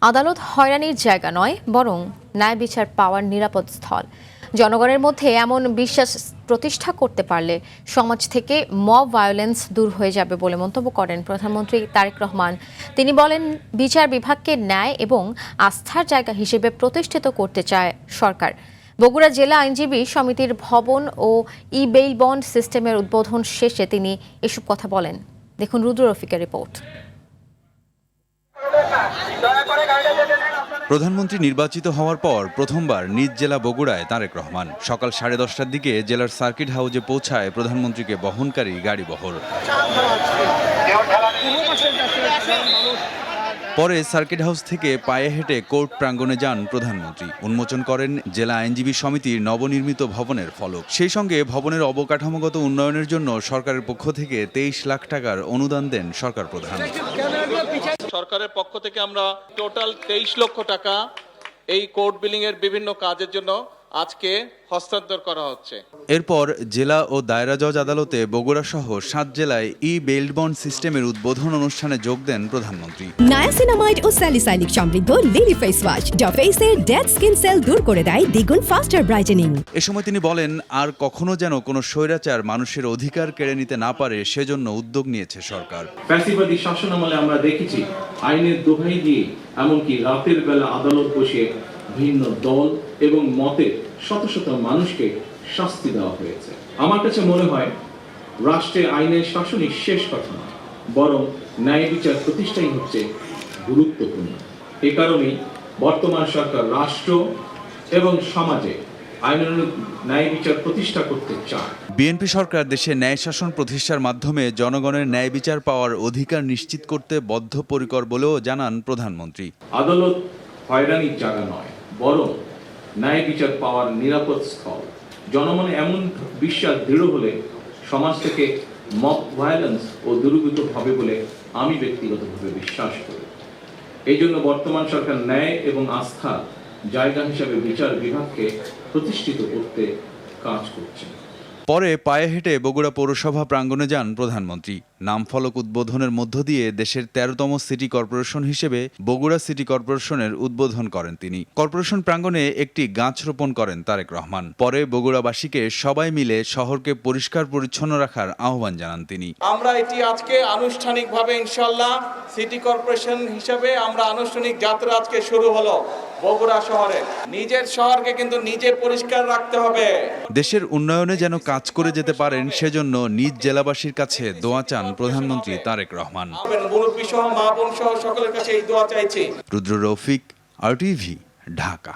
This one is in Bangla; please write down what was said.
আদালত হয়রানির জায়গা নয়, বরং ন্যায় বিচার পাওয়ার নিরাপদ স্থল। জনগণের মধ্যে এমন বিশ্বাস প্রতিষ্ঠা করতে পারলে সমাজ থেকে মব ভায়োলেন্স দূর হয়ে যাবে বলে মন্তব্য করেন প্রধানমন্ত্রী তারেক রহমান। তিনি বলেন, বিচার বিভাগকে ন্যায় এবং আস্থার জায়গা হিসেবে প্রতিষ্ঠিত করতে চায় সরকার। বগুড়া জেলা আইনজীবী সমিতির ভবন ও ই বেইল বন্ড সিস্টেমের উদ্বোধন শেষে তিনি এসব কথা বলেন। দেখুন রুদ্র রফিকের রিপোর্ট। প্রধানমন্ত্রী নির্বাচিত হওয়ার পর প্রথমবার নিজ জেলা বগুড়ায় তারেক রহমান সকাল 10:30টার দিকে জেলার সার্কিট হাউসে পৌঁছায় প্রধানমন্ত্রীকে বহনকারী গাড়িবহর। পরে সার্কিট হাউস থেকে পায়ে হেঁটে কোর্ট প্রাঙ্গণে যান প্রধানমন্ত্রী। উন্মোচন করেন জেলা আইনজীবী সমিতির নবনির্মিত ভবনের ফলক। সেই সঙ্গে ভবনের অবকাঠামোগত উন্নয়নের জন্য সরকারের পক্ষ থেকে 23 লাখ টাকার অনুদান দেন সরকার প্রধান। সরকারের পক্ষ থেকে আমরা টোটাল 23 লক্ষ টাকা এই কোর্ট বিলিং এর বিভিন্ন কাজের জন্য আজকে হস্তান্তর করা হচ্ছে। এরপর জেলা ও দায়রা জজ আদালতে বগুড়া সহ 7 জেলায় ই বেইল বন্ড সিস্টেমের উদ্বোধন অনুষ্ঠানে যোগ দেন প্রধানমন্ত্রী। নায়াসিনামাইড ও স্যালিসাইলিক সমৃদ্ধ লিলি ফেস ওয়াশ যা ফেসের ডেড স্কিন সেল দূর করে দেয় দ্বিগুণ ফাস্টার ব্রাইটেনিং। এ সময় তিনি বলেন, আর কখনো যেন কোনো স্বৈরাচার মানুষের অধিকার কেড়ে নিতে না পারে সেজন্য উদ্যোগ নিয়েছে সরকার। ফ্যাসিবাদী শাসনামলে আমরা দেখেছি আইনের দোহাই দিয়ে এমনকি রাতের বেলা আদালত বসে ভিন্ন দল এবং মতে শত শত মানুষকে শাস্তি দেওয়া হয়েছে। আমার কাছে মনে হয় রাষ্ট্রে আইনের শাসনই শেষ কথা নয়, বরং ন্যায় বিচার প্রতিষ্ঠাই হচ্ছে গুরুত্বপূর্ণ। এ কারণেই বর্তমান সরকার রাষ্ট্র এবং সমাজে আইনানুগ ন্যায় বিচার প্রতিষ্ঠা করতে চায়। বিএনপি সরকার দেশে ন্যায় শাসন প্রতিষ্ঠার মাধ্যমে জনগণের ন্যায় বিচার পাওয়ার অধিকার নিশ্চিত করতে বদ্ধপরিকর বলেও জানান প্রধানমন্ত্রী। আদালত হয়রানির জায়গা নয়, বরং ন্যায় বিচার পাওয়ার নিরাপদ স্থল। জনমনে এমন বিশ্বাস দৃঢ় হলে সমাজ থেকে মব ভায়োলেন্স ও দূরীভূত হবে বলে আমি ব্যক্তিগতভাবে বিশ্বাস করি। এই জন্য বর্তমান সরকার ন্যায় এবং আস্থা জায়গা হিসাবে বিচার বিভাগকে প্রতিষ্ঠিত করতে কাজ করছে। পরে পায়ে হেঁটে বগুড়া পৌরসভা প্রাঙ্গণে যান প্রধানমন্ত্রী। নামফলক উদ্বোধনের মধ্য দিয়ে দেশের 13তম সিটি কর্পোরেশন হিসেবে বগুড়া সিটি কর্পোরেশনের উদ্বোধন করেন তিনি। কর্পোরেশন প্রাঙ্গণে একটি গাছ রোপণ করেন তারেক রহমান। পরে বগুড়াবাসীকে সবাই মিলে শহরকে পরিষ্কার পরিচ্ছন্ন রাখার আহ্বান জানান তিনি। আমরা এটি আজকে আনুষ্ঠানিকভাবে ইনশাআল্লাহ সিটি কর্পোরেশন হিসেবে আমরা আনুষ্ঠানিক যাত্রা আজকে শুরু হলো বগুড়া শহরে। নিজের শহরকে কিন্তু নিজে পরিষ্কার রাখতে হবে। দেশের উন্নয়নে যেন কাজ করে যেতে পারেন সেজন্য নিজ জেলাবাসীর কাছে দোয়া চান প্রধানমন্ত্রী তারেক রহমান। মুরব্বী সহ মা বোন সহ সকলের কাছে এই দোয়া চাইছি। রুদ্র রফিক, RTV, ঢাকা।